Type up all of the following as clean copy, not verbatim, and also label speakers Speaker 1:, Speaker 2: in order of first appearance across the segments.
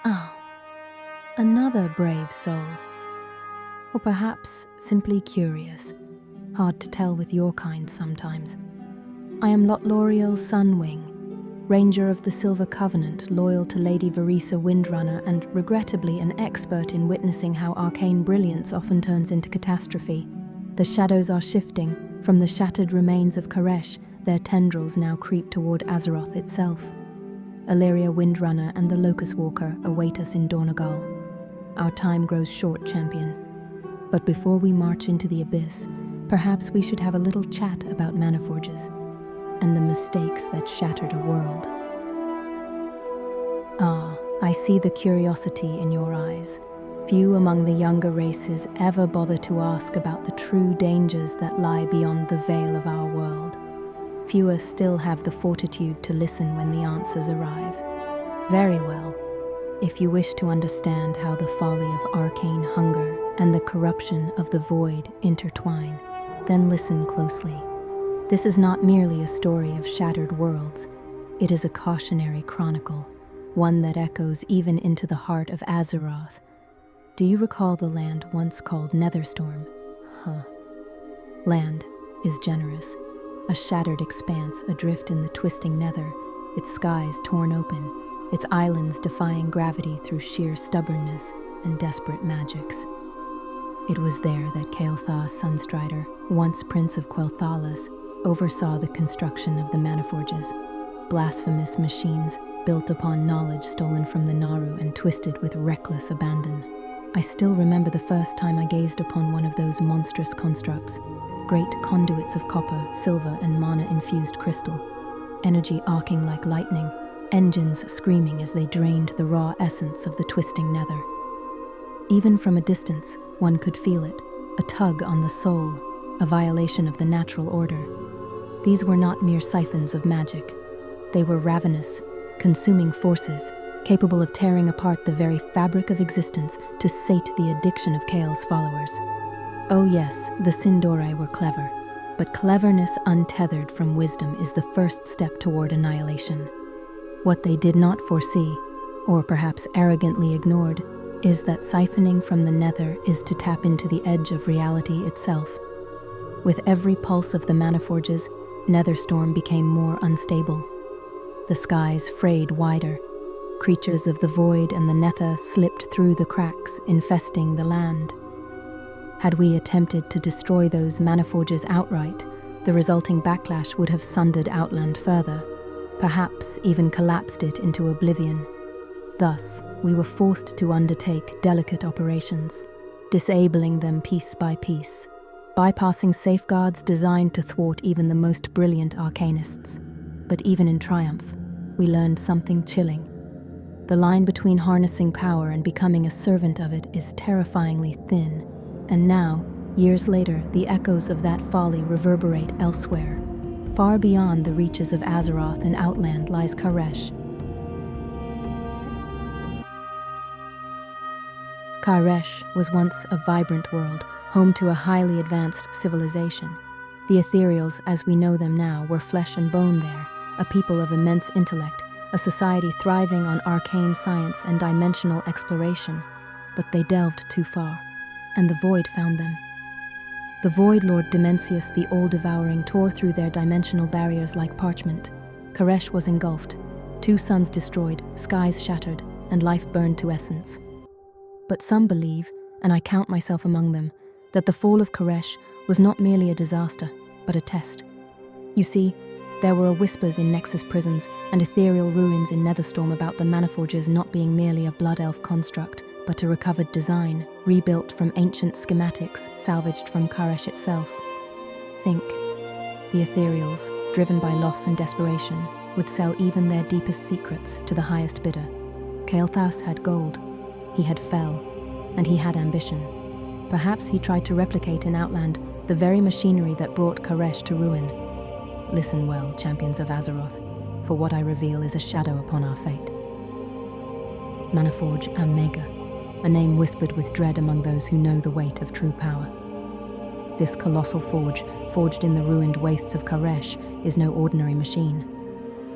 Speaker 1: Oh, another brave soul. Or perhaps simply curious. Hard to tell with your kind sometimes. I am Lotloriel Sunwing, Ranger of the Silver Covenant, loyal to Lady Vereesa Windrunner and regrettably an expert in witnessing how arcane brilliance often turns into catastrophe. The shadows are shifting. From the shattered remains of Karesh, their tendrils now creep toward Azeroth itself. Illyria Windrunner and the Locust Walker await us in Dornogal. Our time grows short, champion. But before we march into the abyss, perhaps we should have a little chat about Manaforges and the mistakes that shattered a world. Ah, I see the curiosity in your eyes. Few among the younger races ever bother to ask about the true dangers that lie beyond the veil of our world. Fewer still have the fortitude to listen when the answers arrive. Very well. If you wish to understand how the folly of arcane hunger and the corruption of the void intertwine, then listen closely. This is not merely a story of shattered worlds. It is a cautionary chronicle, one that echoes even into the heart of Azeroth. Do you recall the land once called Netherstorm? Land is generous, a shattered expanse adrift in the twisting nether, its skies torn open, its islands defying gravity through sheer stubbornness and desperate magics. It was there that Kael'thas Sunstrider, once Prince of Kael'thas, oversaw the construction of the Manaforges, blasphemous machines built upon knowledge stolen from the Naru and twisted with reckless abandon. I still remember the first time I gazed upon one of those monstrous constructs, great conduits of copper, silver, and mana-infused crystal, energy arcing like lightning, engines screaming as they drained the raw essence of the twisting nether. Even from a distance, one could feel it, a tug on the soul, a violation of the natural order. These were not mere siphons of magic. They were ravenous, consuming forces, capable of tearing apart the very fabric of existence to sate the addiction of Kael's followers. Oh yes, the Sindore were clever, but cleverness untethered from wisdom is the first step toward annihilation. What they did not foresee, or perhaps arrogantly ignored, is that siphoning from the nether is to tap into the edge of reality itself. With every pulse of the Manaforges, Netherstorm became more unstable. The skies frayed wider. Creatures of the void and the Nether slipped through the cracks, infesting the land. Had we attempted to destroy those Manaforges outright, the resulting backlash would have sundered Outland further, perhaps even collapsed it into oblivion. Thus, we were forced to undertake delicate operations, disabling them piece by piece, bypassing safeguards designed to thwart even the most brilliant arcanists. But even in triumph, we learned something chilling. The line between harnessing power and becoming a servant of it is terrifyingly thin, and now, years later, the echoes of that folly reverberate elsewhere. Far beyond the reaches of Azeroth and Outland lies Karesh. Karesh was once a vibrant world, home to a highly advanced civilization. The Ethereals, as we know them now, were flesh and bone there, a people of immense intellect, a society thriving on arcane science and dimensional exploration. But they delved too far, and the Void found them. The Void Lord Dimensius the All-Devouring tore through their dimensional barriers like parchment. Karesh was engulfed, 2 suns destroyed, skies shattered, and life burned to essence. But some believe, and I count myself among them, that the fall of Karesh was not merely a disaster, but a test. You see, there were whispers in Nexus prisons and ethereal ruins in Netherstorm about the Manaforges not being merely a blood elf construct, but a recovered design, rebuilt from ancient schematics salvaged from Karesh itself. Think, the Ethereals, driven by loss and desperation, would sell even their deepest secrets to the highest bidder. Kael'thas had gold, he had fel, and he had ambition. Perhaps he tried to replicate in Outland the very machinery that brought Karesh to ruin. Listen well, champions of Azeroth, for what I reveal is a shadow upon our fate. Manaforge Omega, a name whispered with dread among those who know the weight of true power. This colossal forge, forged in the ruined wastes of Karesh, is no ordinary machine.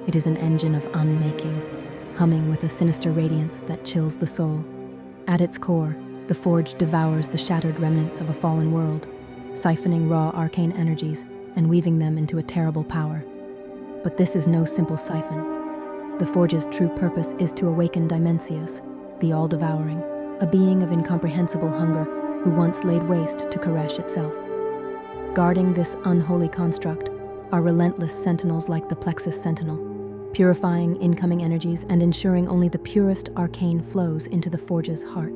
Speaker 1: It is an engine of unmaking, humming with a sinister radiance that chills the soul. At its core, the forge devours the shattered remnants of a fallen world, siphoning raw arcane energies and weaving them into a terrible power. But this is no simple siphon. The forge's true purpose is to awaken Dimensius, the all-devouring, a being of incomprehensible hunger who once laid waste to Karesh itself. Guarding this unholy construct are relentless sentinels like the Plexus Sentinel, purifying incoming energies and ensuring only the purest arcane flows into the forge's heart.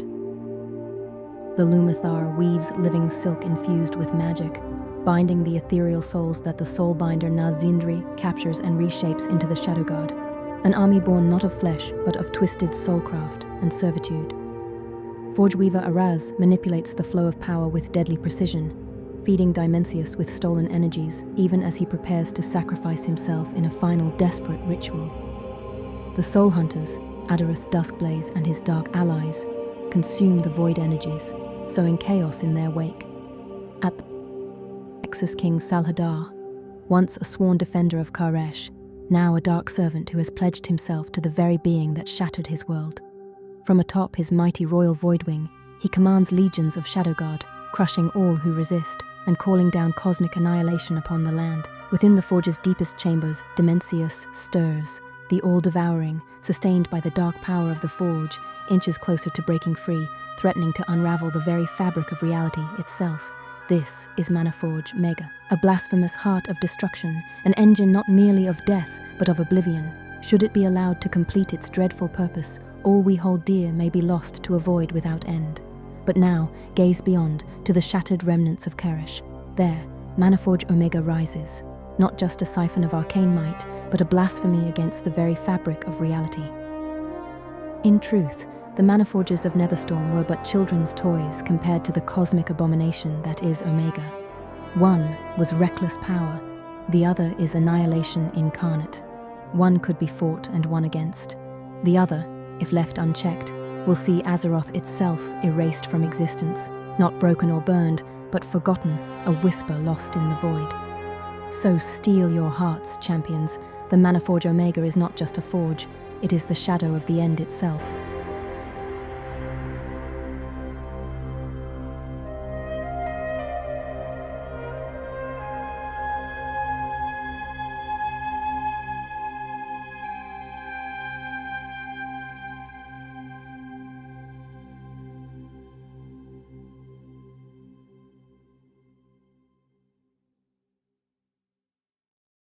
Speaker 1: The Lumithar weaves living silk infused with magic, binding the ethereal souls that the soulbinder Nazindri captures and reshapes into the Shadow God, an army born not of flesh but of twisted soulcraft and servitude. Forgeweaver Araz manipulates the flow of power with deadly precision, feeding Dimensius with stolen energies even as he prepares to sacrifice himself in a final desperate ritual. The Soul Hunters, Adorus Duskblaze and his dark allies, consume the void energies, sowing chaos in their wake. At the Nexus King Salhadar, once a sworn defender of Karesh, now a dark servant who has pledged himself to the very being that shattered his world. From atop his mighty royal voidwing, he commands legions of Shadow God, crushing all who resist and calling down cosmic annihilation upon the land. Within the forge's deepest chambers, Dimensius stirs, the all-devouring, sustained by the dark power of the forge, inches closer to breaking free, threatening to unravel the very fabric of reality itself. This is Manaforge Omega, a blasphemous heart of destruction, an engine not merely of death, but of oblivion. Should it be allowed to complete its dreadful purpose, all we hold dear may be lost to a void without end. But now, gaze beyond, to the shattered remnants of Karesh. There, Manaforge Omega rises, not just a siphon of arcane might, but a blasphemy against the very fabric of reality. In truth, the Manaforges of Netherstorm were but children's toys compared to the cosmic abomination that is Omega. One was reckless power, the other is annihilation incarnate. One could be fought and won against. The other, if left unchecked, will see Azeroth itself erased from existence, not broken or burned, but forgotten, a whisper lost in the void. So steel your hearts, champions. The Manaforge Omega is not just a forge, it is the shadow of the end itself.